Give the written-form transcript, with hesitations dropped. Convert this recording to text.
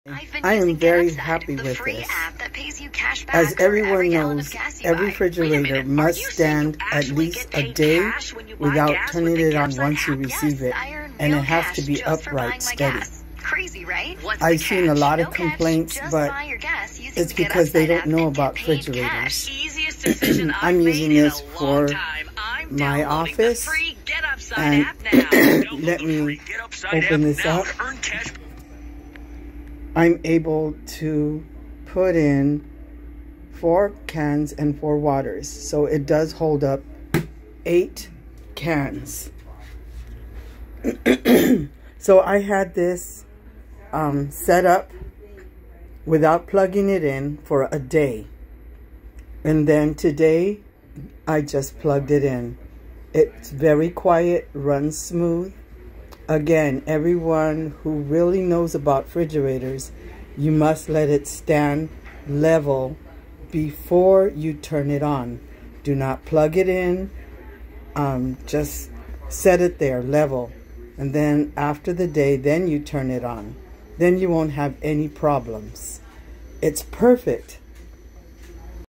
I am very happy with this. As everyone knows, every refrigerator must stand at least a day without turning it on once you receive it, and it has to be upright steady. I've seen a lot of complaints, but it's because they don't know about refrigerators. I'm using this for my office, and let me open this up. I'm able to put in 4 cans and 4 waters. So it does hold up 8 cans. So I had this set up without plugging it in for a day. And then today I just plugged it in. It's very quiet, runs smooth. Again, everyone who really knows about refrigerators, you must let it stand level before you turn it on. Do not plug it in. Just set it there level. And then after the day, then you turn it on. Then you won't have any problems. It's perfect